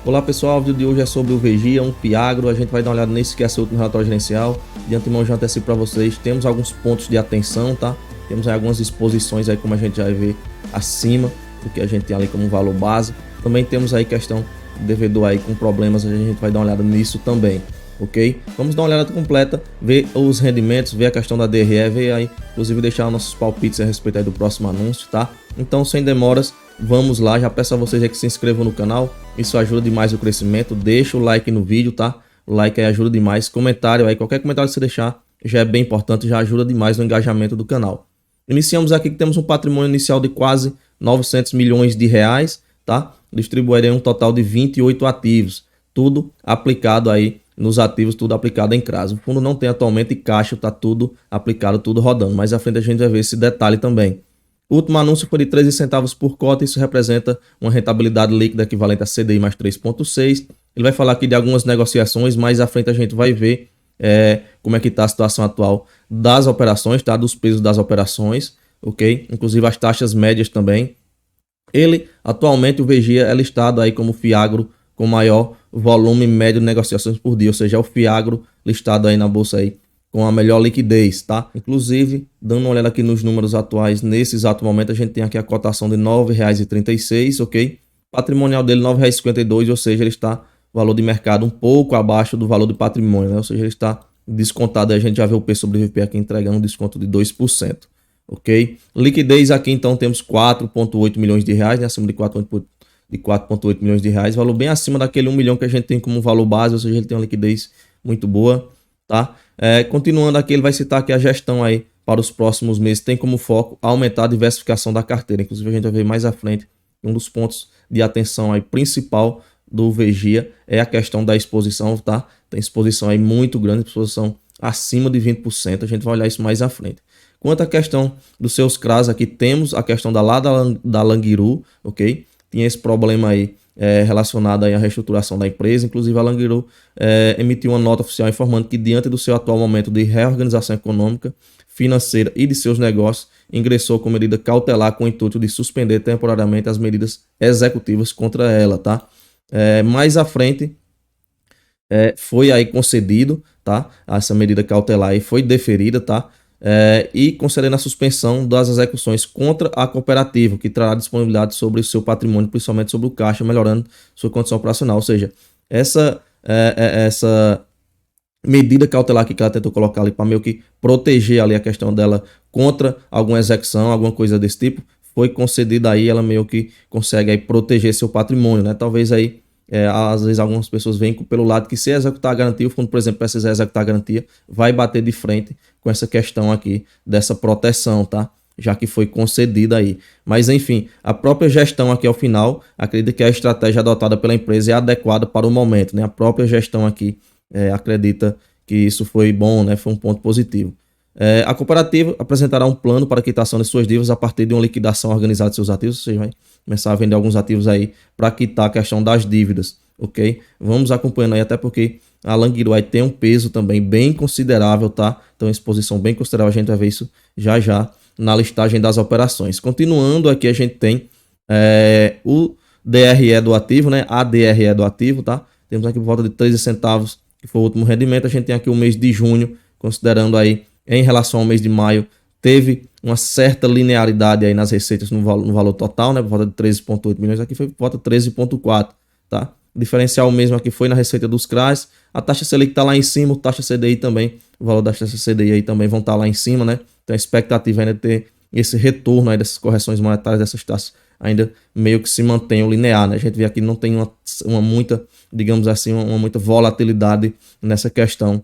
Olá pessoal, o vídeo de hoje é sobre o Vigia, um Fiagro. A gente vai dar uma olhada nesse que é seu último relatório gerencial. De antemão já antecipo para vocês, temos alguns pontos de atenção, tá? Temos aí algumas exposições aí, como a gente já vai ver acima do que a gente tem ali como valor base. Também temos aí questão de devedor aí com problemas, a gente vai dar uma olhada nisso também, ok? Vamos dar uma olhada completa, ver os rendimentos, ver a questão da DRE, ver aí, inclusive deixar nossos palpites a respeito aí do próximo anúncio, tá? Então, sem demoras, vamos lá. Já peço a vocês aí que se inscrevam no canal, isso ajuda demais o crescimento. Deixa o like no vídeo, tá? O like aí ajuda demais. Comentário aí, qualquer comentário que você deixar já é bem importante, já ajuda demais no engajamento do canal. Iniciamos aqui que temos um patrimônio inicial de quase 900 milhões de reais, tá? Distribuirei um total de 28 ativos, tudo aplicado aí nos ativos, tudo aplicado em CRAS. O fundo não tem atualmente caixa, tá tudo aplicado, tudo rodando. Mais à frente a gente vai ver esse detalhe também. O último anúncio foi de 13 centavos por cota, isso representa uma rentabilidade líquida equivalente a CDI mais 3,6. Ele vai falar aqui de algumas negociações, mais à frente a gente vai ver como é que está a situação atual das operações, tá? Dos pesos das operações, ok? Inclusive as taxas médias também. Ele, atualmente, o Vigia é listado aí como Fiagro com maior volume médio de negociações por dia, ou seja, é o Fiagro listado aí na bolsa aí com a melhor liquidez, tá? Inclusive, dando uma olhada aqui nos números atuais, nesse exato momento, a gente tem aqui a cotação de R$ 9,36, ok? Patrimonial dele R$ 9,52, ou seja, ele está, valor de mercado, um pouco abaixo do valor de patrimônio, né? Ou seja, ele está descontado, a gente já vê o P sobre VP aqui entregando um desconto de 2%, ok? Liquidez aqui, então, temos 4,8 milhões de reais, né? Acima de 4,8 milhões de reais, valor bem acima daquele 1 milhão que a gente tem como valor base, ou seja, ele tem uma liquidez muito boa, tá? Continuando aqui, ele vai citar que a gestão aí para os próximos meses tem como foco aumentar a diversificação da carteira. Inclusive, a gente vai ver mais à frente, um dos pontos de atenção aí principal do Vigia é a questão da exposição, tá? Tem exposição aí muito grande, exposição acima de 20%, a gente vai olhar isso mais à frente. Quanto à questão dos seus CRAs, aqui temos a questão da Languiru, ok? Tinha esse problema aí relacionado aí à reestruturação da empresa. Inclusive a Languiru emitiu uma nota oficial informando que diante do seu atual momento de reorganização econômica, financeira e de seus negócios, ingressou com medida cautelar com o intuito de suspender temporariamente as medidas executivas contra ela, tá? Mais à frente foi aí concedido, tá? Essa medida cautelar aí foi deferida, tá? E concedendo a suspensão das execuções contra a cooperativa, que trará disponibilidade sobre o seu patrimônio, principalmente sobre o caixa, melhorando sua condição operacional. Ou seja, essa medida cautelar que ela tentou colocar ali para meio que proteger ali a questão dela contra alguma execução, alguma coisa desse tipo, foi concedida aí, ela meio que consegue aí proteger seu patrimônio, né? Talvez aí às vezes algumas pessoas veem pelo lado que se executar a garantia, o fundo, por exemplo, precisar executar a garantia, vai bater de frente com essa questão aqui dessa proteção, tá? Já que foi concedida aí. Mas enfim, a própria gestão aqui ao final, acredita que a estratégia adotada pela empresa é adequada para o momento, né? A própria gestão aqui acredita que isso foi bom, né? Foi um ponto positivo. A cooperativa apresentará um plano para a quitação de suas dívidas a partir de uma liquidação organizada de seus ativos. Você vai começar a vender alguns ativos aí para quitar a questão das dívidas, ok? Vamos acompanhando aí, até porque a Languiru tem um peso também bem considerável, tá? Então, exposição bem considerável, a gente vai ver isso já já na listagem das operações. Continuando aqui, a gente tem o DRE do ativo, né? A DRE do ativo, tá? Temos aqui por volta de 13 centavos, que foi o último rendimento. A gente tem aqui o mês de junho, considerando aí em relação ao mês de maio, teve uma certa linearidade aí nas receitas no valor total, né? Por volta de 13,8 milhões, aqui foi por volta de 13,4, tá? O diferencial mesmo aqui foi na receita dos CRAs. A taxa Selic está lá em cima, a taxa CDI também, o valor da taxa CDI aí também vão estar lá em cima, né? Então a expectativa ainda é ter esse retorno aí dessas correções monetárias, dessas taxas ainda meio que se mantenham linear, né? A gente vê aqui não tem uma muita, digamos assim, uma muita volatilidade nessa questão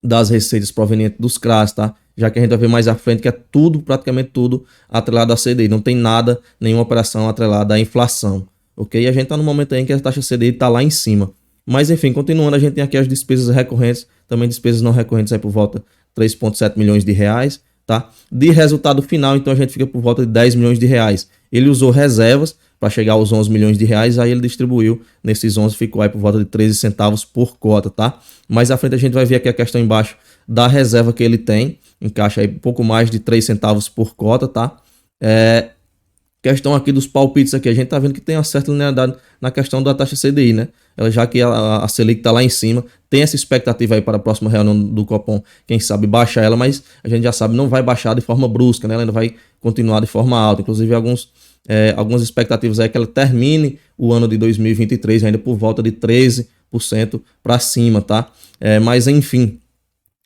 das receitas provenientes dos CRAs, tá? Já que a gente vai ver mais à frente que é tudo, praticamente tudo, atrelado à CDI. Não tem nada, nenhuma operação atrelada à inflação, ok? E a gente está no momento aí em que a taxa CDI está lá em cima. Mas, enfim, continuando, a gente tem aqui as despesas recorrentes, também despesas não recorrentes aí por volta de 3,7 milhões de reais, tá? De resultado final, então, a gente fica por volta de 10 milhões de reais. Ele usou reservas para chegar aos 11 milhões de reais, aí ele distribuiu nesses 11, ficou aí por volta de 13 centavos por cota, tá? Mais à frente a gente vai ver aqui a questão embaixo da reserva que ele tem, encaixa aí pouco mais de 3 centavos por cota, tá? Questão aqui dos palpites aqui, a gente tá vendo que tem uma certa linearidade na questão da taxa CDI, né? Ela, já que a Selic tá lá em cima, tem essa expectativa aí para a próxima reunião do Copom, quem sabe baixar ela, mas a gente já sabe, não vai baixar de forma brusca, né? Ela ainda vai continuar de forma alta. Inclusive, algumas expectativas aí que ela termine o ano de 2023 ainda por volta de 13% para cima, tá? Mas enfim,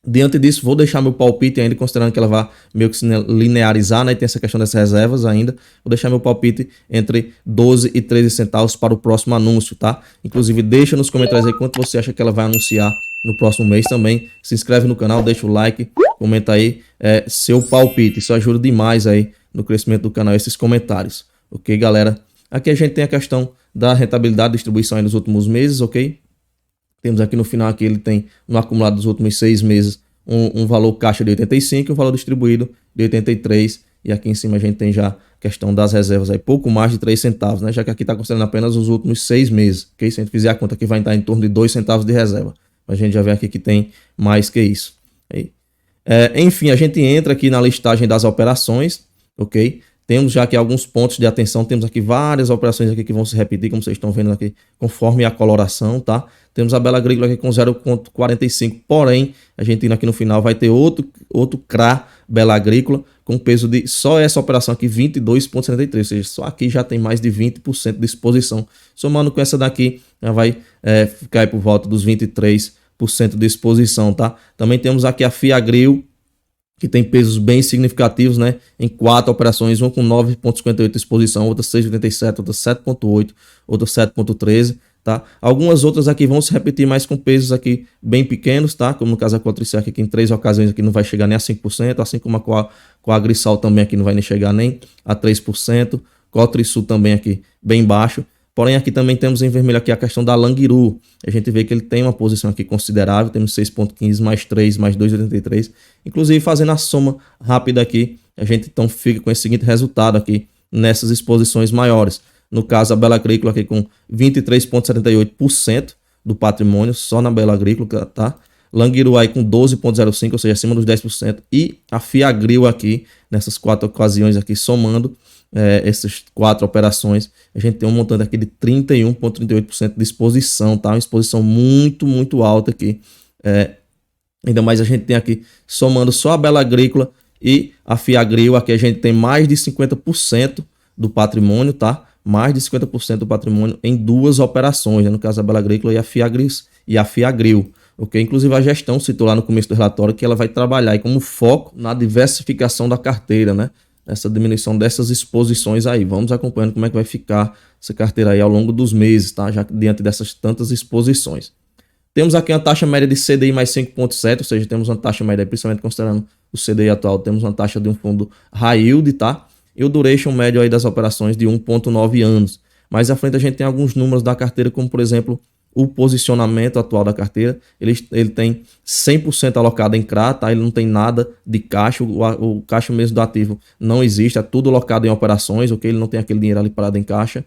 diante disso, vou deixar meu palpite ainda, considerando que ela vai meio que se linearizar, né? E tem essa questão das reservas ainda. Vou deixar meu palpite entre 12 e 13 centavos para o próximo anúncio, tá? Inclusive, deixa nos comentários aí quanto você acha que ela vai anunciar no próximo mês também. Se inscreve no canal, deixa o like, comenta aí seu palpite. Isso ajuda demais aí no crescimento do canal, esses comentários. Ok, galera? Aqui a gente tem a questão da rentabilidade de distribuição aí nos últimos meses, ok? Temos aqui no final, aqui ele tem no acumulado dos últimos 6 meses um valor caixa de 85 e um valor distribuído de 83. E aqui em cima a gente tem já a questão das reservas aí, pouco mais de 3 centavos, né? Já que aqui está considerando apenas os últimos 6 meses, ok? Se a gente fizer a conta aqui, vai estar em torno de 2 centavos de reserva. A gente já vê aqui que tem mais que isso. Enfim, a gente entra aqui na listagem das operações, ok? Temos já aqui alguns pontos de atenção, temos aqui várias operações aqui que vão se repetir, como vocês estão vendo aqui, conforme a coloração, tá? Temos a Bela Agrícola aqui com 0,45, porém, a gente indo aqui no final vai ter outro CRA Bela Agrícola com peso de, só essa operação aqui, 22,73, ou seja, só aqui já tem mais de 20% de exposição. Somando com essa daqui, já vai ficar aí por volta dos 23% de exposição, tá? Também temos aqui a Fiagro, que tem pesos bem significativos, né? Em 4 operações, uma com 9,58 de exposição, outra 6,87, outra 7,8, outra 7,13, tá? Algumas outras aqui vão se repetir, mas com pesos aqui bem pequenos, tá? Como no caso da Cotricel, que em 3 ocasiões aqui não vai chegar nem a 5%, assim como com a Grisal também aqui não vai nem chegar nem a 3%, Cotrisul também aqui bem baixo. Porém, aqui também temos em vermelho aqui a questão da Languiru. A gente vê que ele tem uma posição aqui considerável, temos 6,15 mais 3 mais 2,83. Inclusive, fazendo a soma rápida aqui, a gente então fica com esse seguinte resultado aqui nessas exposições maiores. No caso, a Bela Agrícola aqui com 23,78% do patrimônio, só na Bela Agrícola, tá? Languiru aí com 12,05%, ou seja, acima dos 10%. E a Fiagro aqui, nessas 4 ocasiões aqui, somando essas 4 operações, a gente tem um montante aqui de 31,38% de exposição, tá? Uma exposição muito, muito alta aqui. Ainda mais a gente tem aqui, somando só a Bela Agrícola e a Fiagro, aqui a gente tem mais de 50% do patrimônio, tá? Mais de 50% do patrimônio em 2 operações, né? No caso a Bela Agrícola e a Fiagro. Okay? Inclusive a gestão citou lá no começo do relatório que ela vai trabalhar aí como foco na diversificação da carteira, né? Essa diminuição dessas exposições aí. Vamos acompanhando como é que vai ficar essa carteira aí ao longo dos meses, tá? Já diante dessas tantas exposições. Temos aqui uma taxa média de CDI mais 5,7, ou seja, temos uma taxa média, principalmente considerando o CDI atual, temos uma taxa de um fundo high yield, tá? E o duration médio aí das operações de 1,9 anos. Mais à frente a gente tem alguns números da carteira, como por exemplo, o posicionamento atual da carteira. Ele tem 100% alocado em CRA, tá? Ele não tem nada de caixa, o caixa mesmo do ativo não existe, é tudo alocado em operações, ok? Ele não tem aquele dinheiro ali parado em caixa.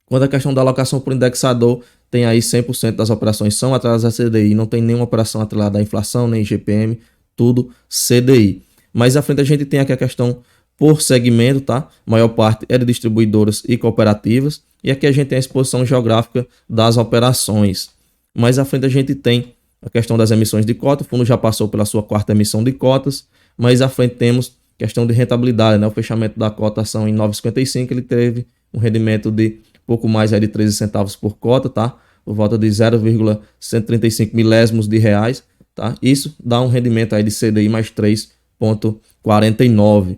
Quando a questão da alocação por indexador, tem aí 100% das operações são atreladas a CDI, não tem nenhuma operação atrelada à inflação, nem IGPM, tudo CDI. Mais à frente a gente tem aqui a questão por segmento, tá? A maior parte é de distribuidoras e cooperativas. E aqui a gente tem a exposição geográfica das operações. Mais à frente a gente tem a questão das emissões de cota. O fundo já passou pela sua 4ª emissão de cotas. Mais à frente temos questão de rentabilidade, né? O fechamento da cotação em 9,55, ele teve um rendimento de pouco mais aí de 13 centavos por cota, tá? Por volta de 0,135 milésimos de reais, tá? Isso dá um rendimento aí de CDI mais 3,49,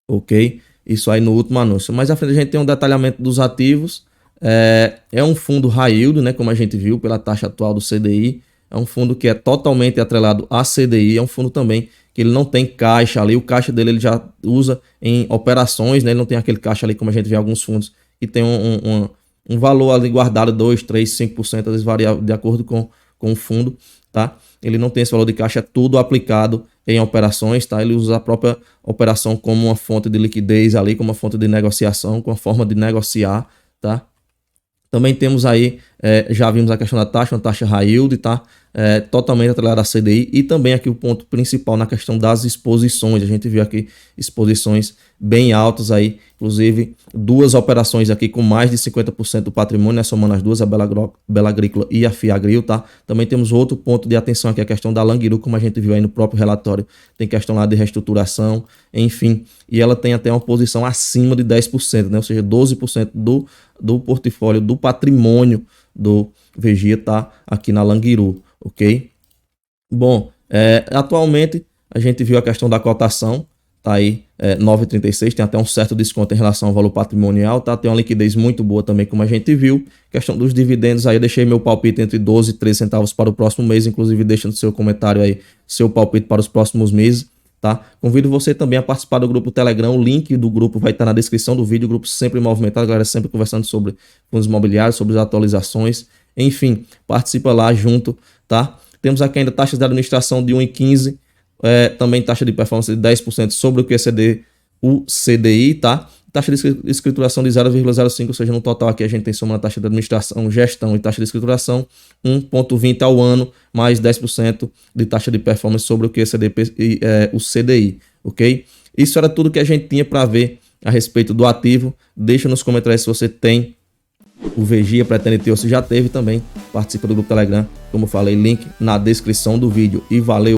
ok? Isso aí no último anúncio. Mais à frente a gente tem um detalhamento dos ativos. É um fundo high yield, né? Como a gente viu pela taxa atual do CDI. É um fundo que é totalmente atrelado a CDI. É um fundo também que ele não tem caixa ali. O caixa dele ele já usa em operações, né? Ele não tem aquele caixa ali como a gente vê em alguns fundos que tem um valor ali guardado 2, 3, 5%, às vezes varia de acordo com o fundo, tá? Ele não tem esse valor de caixa, é tudo aplicado em operações, tá? Ele usa a própria operação como uma fonte de liquidez ali, como uma fonte de negociação, como uma forma de negociar, tá? Também temos aí Já vimos a questão da taxa, uma taxa high yield, tá? Totalmente atrelada à CDI, e também aqui o ponto principal na questão das exposições. A gente viu aqui exposições bem altas aí, inclusive duas operações aqui com mais de 50% do patrimônio, né, somando as duas, a Bela Agrícola e a Fiagril, tá? Também temos outro ponto de atenção aqui, a questão da Languiru, como a gente viu aí no próprio relatório, tem questão lá de reestruturação, enfim, e ela tem até uma posição acima de 10%, né? Ou seja, 12% do portfólio, do patrimônio do Vigia tá aqui na Languiru, ok? Bom, atualmente a gente viu a questão da cotação, tá aí 9,36, tem até um certo desconto em relação ao valor patrimonial, tá? Tem uma liquidez muito boa também, como a gente viu. Questão dos dividendos aí, eu deixei meu palpite entre 12 e 13 centavos para o próximo mês, inclusive deixa no seu comentário aí seu palpite para os próximos meses, tá? Convido você também a participar do grupo Telegram, o link do grupo vai estar na descrição do vídeo, o grupo sempre movimentado, a galera sempre conversando sobre fundos imobiliários, sobre as atualizações, enfim, participa lá junto, tá? Temos aqui ainda taxas de administração de 1,15, também taxa de performance de 10% sobre o que exceder o CDI, tá? Taxa de escrituração de 0,05, ou seja, no total aqui a gente tem soma na taxa de administração, gestão e taxa de escrituração, 1,20 ao ano, mais 10% de taxa de performance sobre o que exceder o CDI, ok? Isso era tudo que a gente tinha para ver a respeito do ativo. Deixa nos comentários se você tem o Vigia, pretende ter ou se já teve também. Participa do grupo Telegram, como falei, link na descrição do vídeo. E valeu!